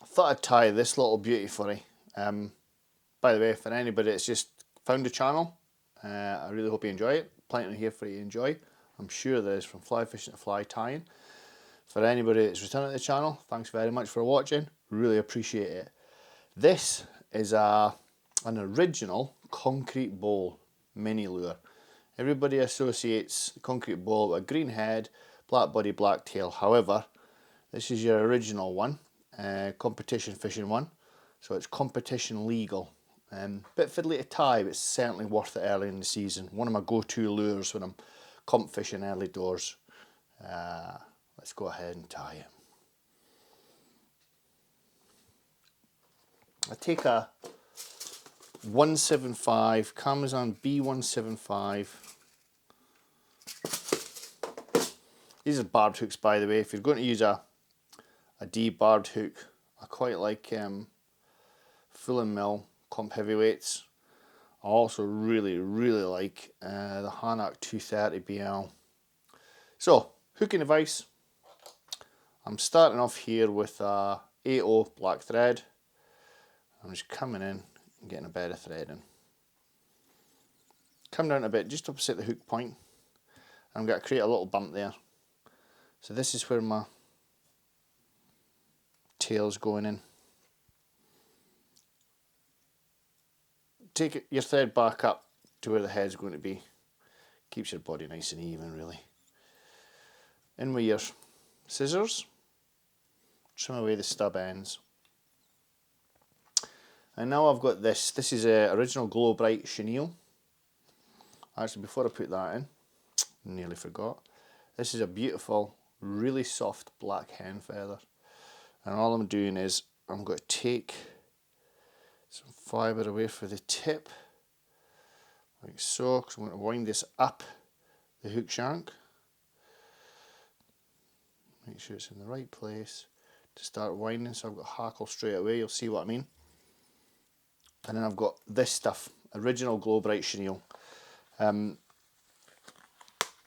I thought I'd tie this little beauty for you. By the way, for anybody that's just found the channel, I really hope you enjoy it. Plenty here for you to enjoy. I'm sure there is, from fly fishing to fly tying. For anybody that's returning to the channel, thanks very much for watching. Really appreciate it. This is an original concrete bowl mini lure. Everybody associates the concrete bowl with a green head, black body, black tail. However, this is your original one, competition fishing one. So it's competition legal. Bit fiddly to tie, but it's certainly worth it early in the season. One of my go-to lures when I'm comp fishing early doors. Let's go ahead and tie it. I take a 175 Camazon B175. These are barbed hooks, by the way. If you're going to use a D-barbed hook, I quite like Full and Mill comp heavyweights. I also really like the Hanak 230 BL. So, hooking device. I'm starting off here with a 80 black thread. I'm just coming in and getting a bed of thread in. Come down a bit just opposite the hook point. I'm going to create a little bump there. So this is where my tail's going in. Take your thread back up to where the head's going to be. Keeps your body nice and even, really. In with your scissors. Trim away the stub ends. And now I've got this. This is a original Glow Bright chenille. Actually, before I put that in, nearly forgot. This is a beautiful, really soft black hen feather. And all I'm doing is I'm going to take some fibre away for the tip, like so, because I'm going to wind this up the hook shank. Make sure it's in the right place to start winding, so I've got hackle straight away, you'll see what I mean. And then I've got this stuff, original Glow Bright chenille. I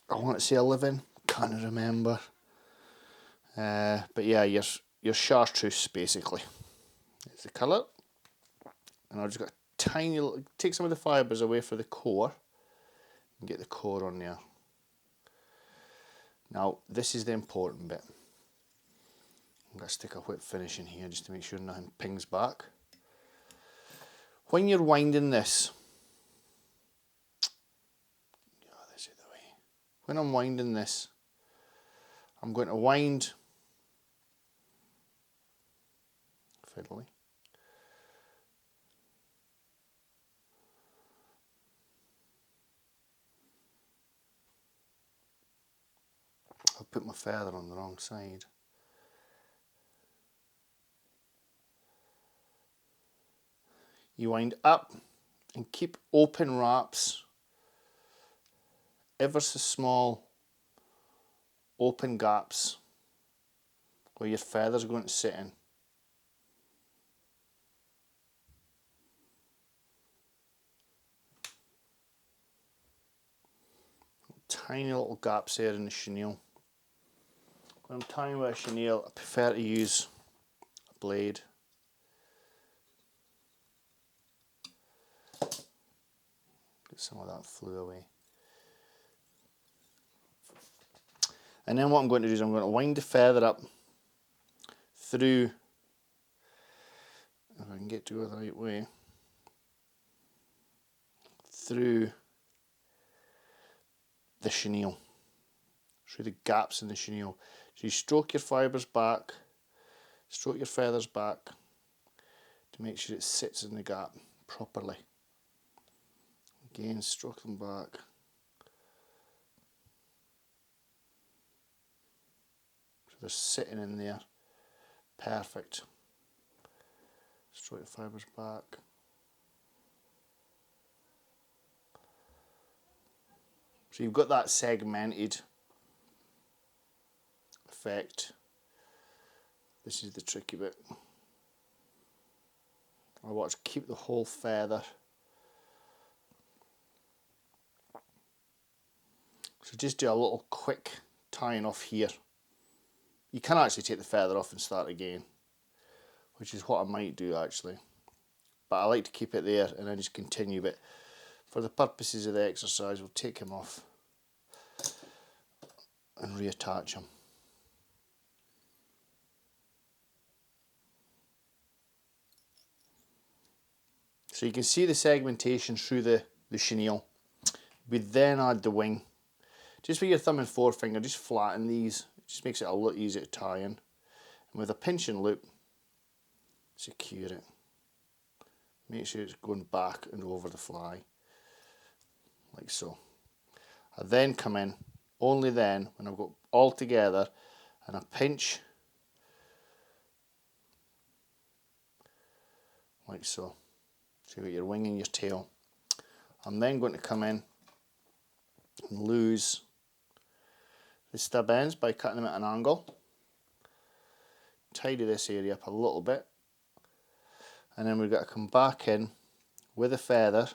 want to say 11, can't remember. But yeah, your chartreuse basically. It's the colour. And I've just got a tiny little, take some of the fibres away for the core and get the core on there. Now, this is the important bit. I'm going to stick a whip finish in here just to make sure nothing pings back. When you're winding this, this is the way. When I'm winding this, I'm going to wind fiddly. I've put my feather on the wrong side. You wind up and keep open wraps, ever so small open gaps where your feather's going to sit in. Tiny little gaps there in the chenille. When I'm tying with a chenille, I prefer to use a blade. Get some of that flew away. And then what I'm going to do is I'm going to wind the feather up through, if I can get to it the right way, through the chenille, through the gaps in the chenille. So you stroke your fibres back, stroke your feathers back to make sure it sits in the gap properly. Again, stroke them back. So they're sitting in there. Perfect. Stroke the fibres back. So you've got that segmented effect. This is the tricky bit. I want to keep the whole feather. So just do a little quick tying off here. You can actually take the feather off and start again. which is what I might do actually. But I like to keep it there and then just continue. But for the purposes of the exercise, we'll take him off and reattach him. So you can see the segmentation through the chenille. We then add the wing. Just with your thumb and forefinger, just flatten these. It just makes it a lot easier to tie in. And with a pinch and loop, secure it. Make sure it's going back and over the fly, like so. I then come in, only then, when I've got all together, and I pinch, like so. So you've got your wing and your tail. I'm then going to come in and lose the stub ends by cutting them at an angle. Tidy this area up a little bit. And then we've got to come back in with a feather.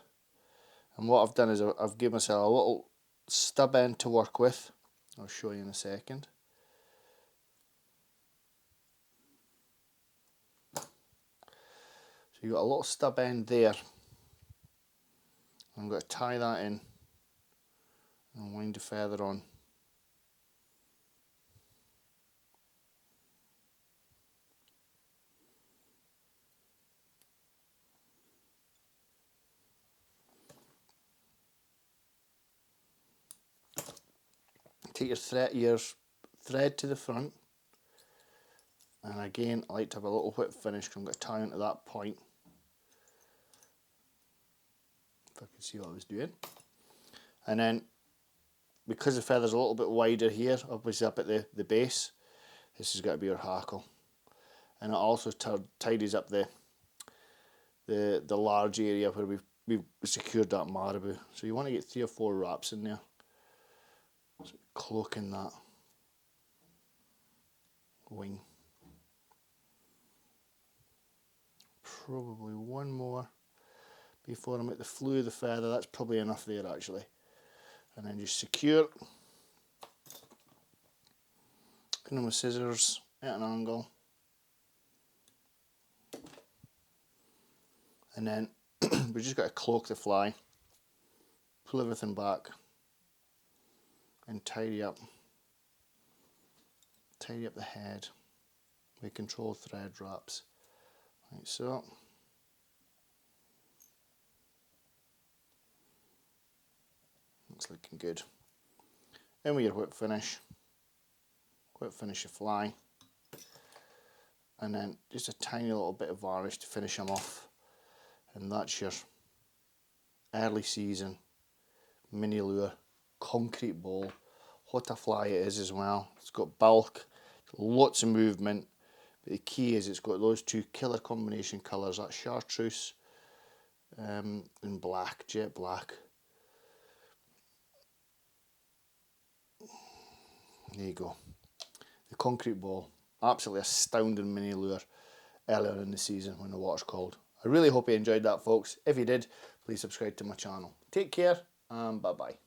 And what I've done is I've given myself a little stub end to work with. I'll show you in a second. So you've got a little stub end there. I'm going to tie that in and wind the feather on. Take your thread to the front, and again I like to have a little whip finish because I'm going to tie into that point. If I can see what I was doing. And then because the feather's a little bit wider here, obviously up at the base, this has got to be our hackle. And it also tidies up the large area where we've secured that marabou. So you want to get 3 or 4 wraps in there. So cloaking that wing. Probably one more before I'm at the flue of the feather. That's probably enough there actually. And then just secure. Come in with scissors at an angle. And then we just got to cloak the fly, pull everything back, and tidy up the head with controlled thread wraps, like so. Looks looking good. Then with your whip finish your fly, and then just a tiny little bit of varnish to finish them off, and that's your early season mini lure concrete bowl. What a fly it is as well. It's got bulk, lots of movement, but the key is it's got those 2 killer combination colours, that chartreuse and black, jet black. There you go. The concrete ball. Absolutely astounding mini lure earlier in the season when the water's cold. I really hope you enjoyed that, folks. If you did, please subscribe to my channel. Take care and bye bye.